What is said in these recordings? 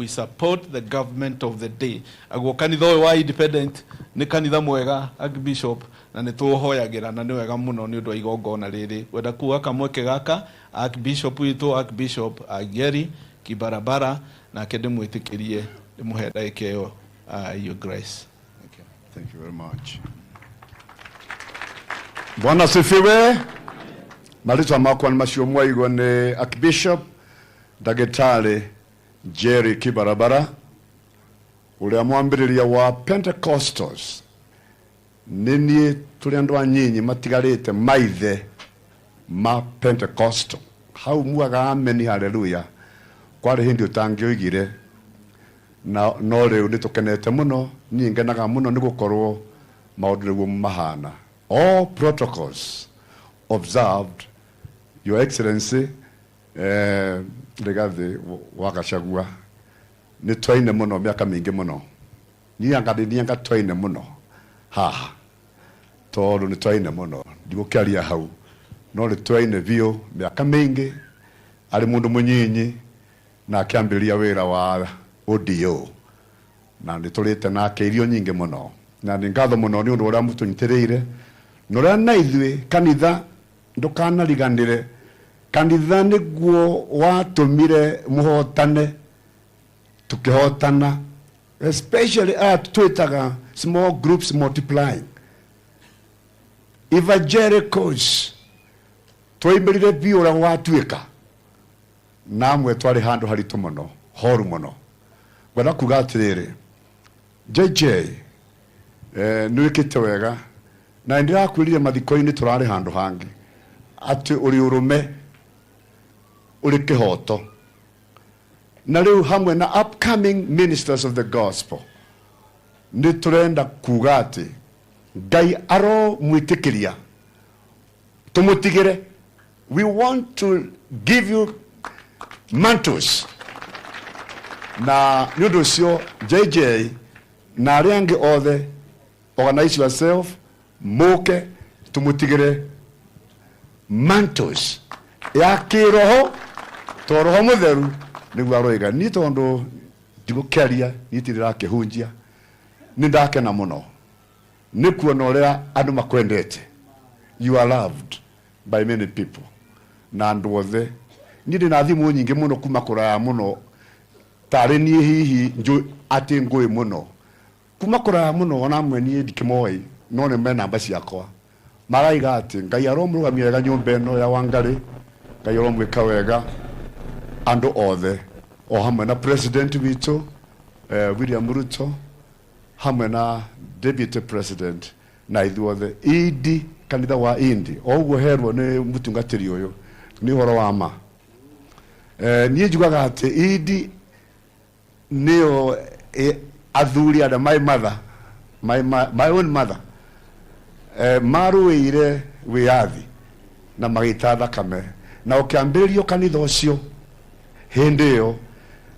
We support the government of the day. Agwo kanitha wa independent ni kanitha mwega Archbishop na ni tuhoyagira na ni wega muno ni undu wa igongona riri. Wenda kuwa kamweke gaka Archbishop witu Archbishop Ageri Kibarabara na kende mwitikirie muhenda ikeo your grace. Okay. Thank you very much. Bwana sifiwe. Malitwa makwa ni mashomwa igo ni Archbishop Dagetale Jerry Kibarabara ule mwambiriria wa Pentecostals nini tuliandwa nyinyi matigarite maithe ma Pentecostal hau muaga ameni haleluya kwari hindi utangioigire na no riu nitukenete muno ningenaga muno nigukorwo maundu mahana all protocols observed, Your Excellency Rigathi wakachagua ni twaine muno miaka mingi muno nianga twaine muno haha tolo ni twaine muno ndigukiaria hau no ni twaine bio miaka mingi ali mundu munyinyi na akiambiria wira wa ODO na nitulite nake irio nyingi muno na ningatho muno ni undu uria mutunyitiriire nora na ithwe kanitha ndukanariganire kanitha niguo watumire muhotane tukihotana especially twitaga small groups multiplying evangelicals twaimberire biura watwika namwe twari handu haritu muno horu muno gwenda kuga atiriri JJ nwikite wega na ndirakwirire mathiko-ini turari handu hangi ati uri urume uri kihoto na riu hamwe na upcoming ministers of the gospel ni turenda kuga ati Ngai aro mwitikiria tumutigire. We want to give you mantles na nyundo sio JJ na ariangi othe organize yourself moke tumutigire mantles ya kiroho toroho mutheru niguo aroiga ni tondu ndigukeria nitirira kihunjia ni ndakena muno ni kuona uria andu makwendete. You are loved by many people na andu othe ni ndina thimu nyingi muno kuma kuraya muno tari ni hihi nju ati ngui muno kuma kuraya muno ona mwe ni ndikimoi no ne mena namba ciakwa maraiga ati Ngai aromurugamia wega nyumba ino ya Wangari Ngai aromwika wega andu othe o hamwe na president witu William Ruto hamwe na deputy president na ithuothe idi kanitha wa indi oguo herwo ni mutungatiri uyu ni horo wa ma ni njugaga ati idi nio athuri ada my mother my own mother maruire wiathi na magita thakame na ukiambirio kanitha ucio hindi yo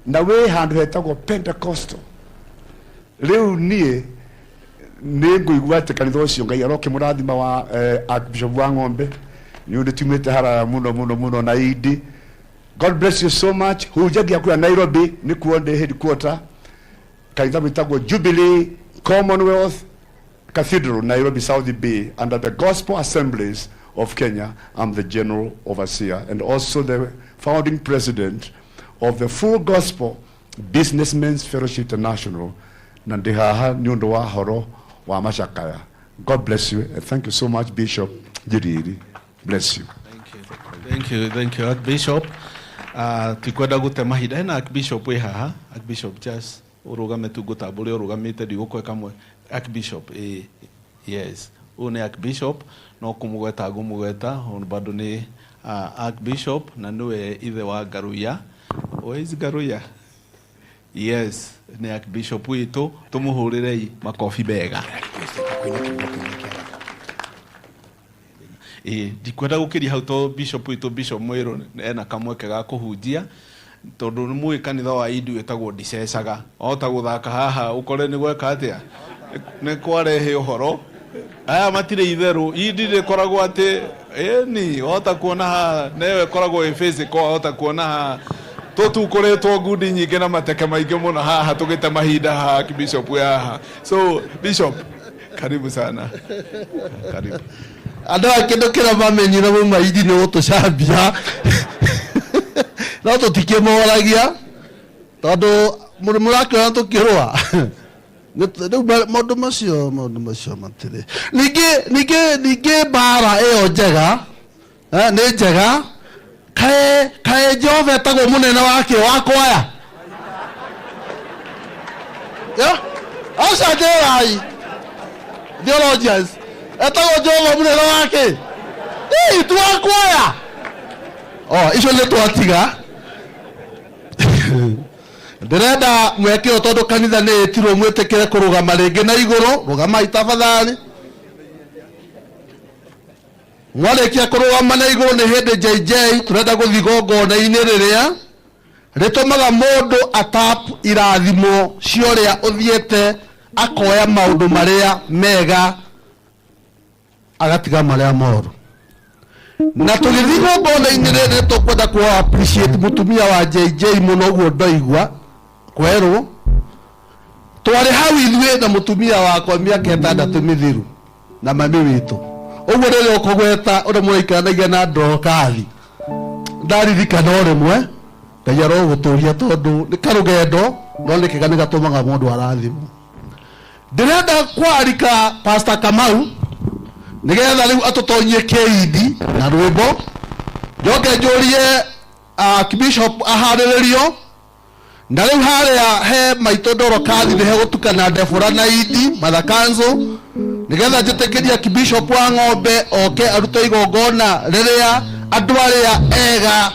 na we handu hetagwo Pentecostal riu nie ninguigua ati kanitha ucio Ngai aroke murathima wa Archbishop wa Ng'ombe ni undu tumite haraya muno na idi. God bless you so much. Hujagia kwa Nairobi ni kuonde headquarter kanitha bitagwo Jubilee Commonwealth Cathedral, Nairobi South Bay, under the Gospel Assemblies of Kenya. I'm the General Overseer and also the founding president of the Full Gospel Businessmen's Fellowship International. Nandihaha nyundo wa horo wa mashakaya. God bless you and thank you so much, Bishop Jiriri. Bless you. Thank you, Archbishop. Tikwenda gute mahida na Archbishop we haha. Archbishop just urugame tu gutabule urugamite digukwe kamwe. Archbishop yes une Archbishop no kumugweta gumugweta on bado ni Archbishop na niwe ithe wa Garuya. Is Garuya? Yes, ni Archbishop witu tumuhurirei makofi bega. Dikwenda gukiri hau to Bishop witu Bishop Mwiro ena kamweke ga kuhunjia tondu ni mwe kanitha wa Idi wetagwo ndicecaga ota guthaka haha ukore ni gweka atia ne kwarehe uhoro aya matire itheru Idi ri koragwo ati ni ota kuona ha newe koragwo e physical ota kuona ha tukoretwo ngundi nyingi na mateke maingi muno haha tugite mahinda haha Bishop yaha. So Bishop, karibu sana. Karibu. Ada kindu kira bamenyira mu maidi no tucambia. No tutikie moragia. Tondu murakira tukirwa. Maundu macio matire. Ningi bara iyo njega. Ni njega. Kae Jehova etagwo munene wake wakwaya. Aca njerai theologians etagwo Jehova munene wake twakwaya. Icio nĩ twatiga. Ndirenda mwekĩro tondu kanitha nĩ ĩtirwo mwĩtĩkĩre kũrũgama rĩngĩ na igũrũ. Rũgamai tafadhali. Mwarĩkia kũrũgama na igũrũ nĩ hĩndĩ JJ turenda gũthiĩ gongona-inĩ rĩrĩa rĩtũmaga mũndũ atap irathimo ciorĩa ũthiĩte akoya maũndũ marĩa mega agatiga marĩa moru. Na tũgĩthiĩ gongona-inĩ rĩrĩ tũkwenda ku appreciate mũtumia wa JJ mũno ũguo ndoigua kwerwo. Twarĩ hau ithuĩ na mũtumia wakwa mĩaka 6 mĩthiru na mami witũ. Ũguo rĩrĩa ũkũgweta ũrĩa mũraikaragia na ndokathi ndaririkana rĩmwe Ngai arogũtũria tondu nĩ karũgendo no nĩ kĩga nĩ gatũmaga mũndũ arathimwo. Ndĩrenda kwarika Pastor Kamau nĩgetha rĩu atũtonyie kĩindi na rwĩmbo. Njoke njũrie Bishop aharĩrĩrio na rĩu harĩa he maitũ Ndorokathi nĩ hegũtukana Ndebora na Idi mathakanzo nigetha njĩtĩkĩria Bishop wa Ng'ombe oke arute igongona rĩrĩa andũ arĩa ega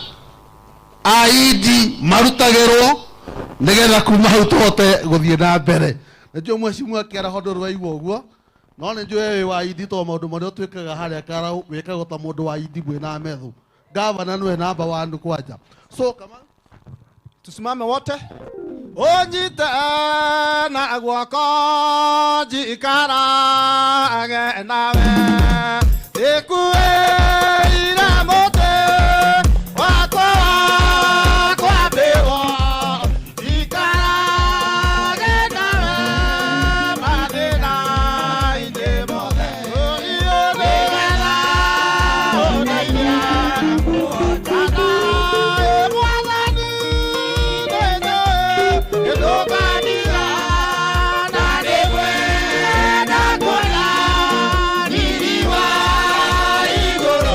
aidi marutagĩrwo nigetha kuma hau tũhote gũthiĩ na mbere. Nĩnjũĩ mwecimu akĩara hondu rwaigua ũguo no nĩnjũĩ wĩ wa Idi to maũndũ marĩa ũtuĩkaga harĩa Karau wĩkagwo ta mũndũ wa Idi mwĩna methu. Gavana nĩwe namba 1 kwanja. So kama tusimame wote. Onyite na guoko jikarage nawe ekue ira mote wako kwa bewo jikarage nawe madena inde mote iyo bela onaiya otana emwalani nene edobadira nadebwe nakola niriwa igoro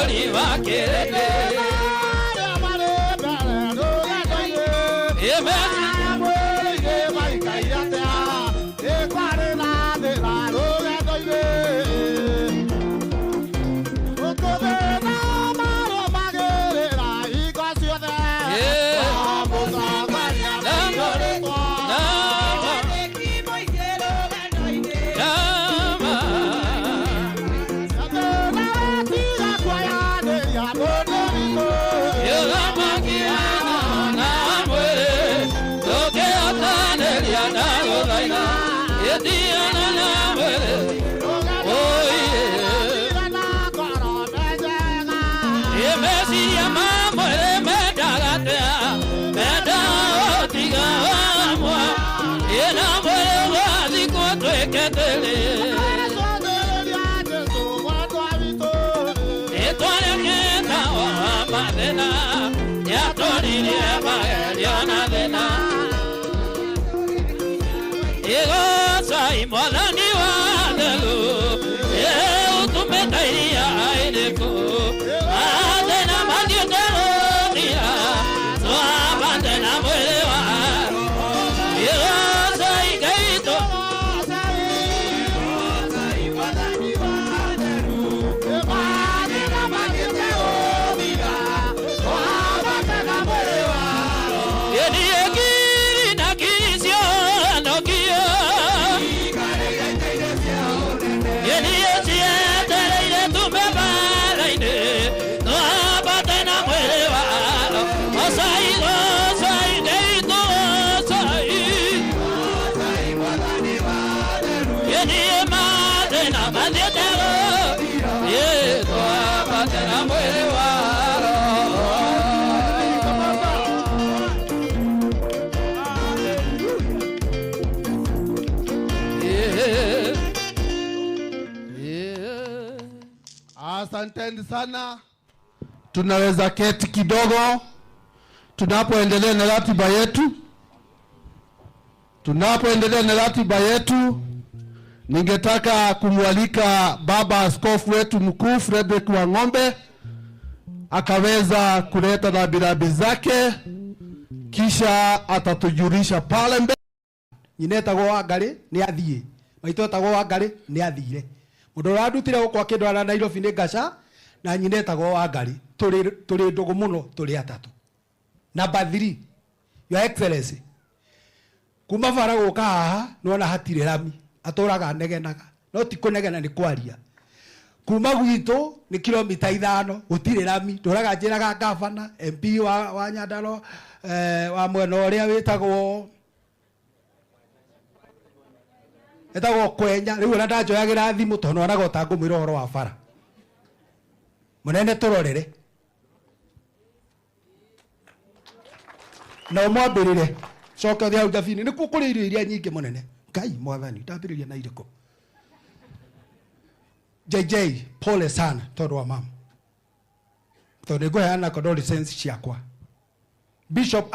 Mari Vakere. Asanteni sana. Tunaweza keti kidogo tunapoendelea na ratiba yetu. Ningetaka kumwalika baba askofu wetu mkuu Frederick Wang'ombe akaweza kuleta rambirambi zake, kisha atatujulisha pale mbele. Nyinetagwo Wangari ni athie, maitotagwo Wangari ni athire. Mundu radutire gukwa kindu ara Nairobi ni Gaca na nyinetagwo Wangari. Turi ndugu muno, turi atatu. Number 3, Your Excellency, kuma bara guka haha nona hatire rami, aturaga negenaga, no ti kunegena ni kwaria. Kuma gwitu ni kilomita 5 gutire rami, turaga njiraga gavana MP wa Nyandarua wa mwena uria witagwo kwenya. Riu na ndajoyagira thimu tono oraga tangumwira horo wa bara munene turorere na mwambirire coka thia udafini ni kukuri irio iria nyingi munene ngai mwathani ndambiriria na iriko. JJ pole sana tondu wa mama tondu nguheana condolences ciakwa. Bishop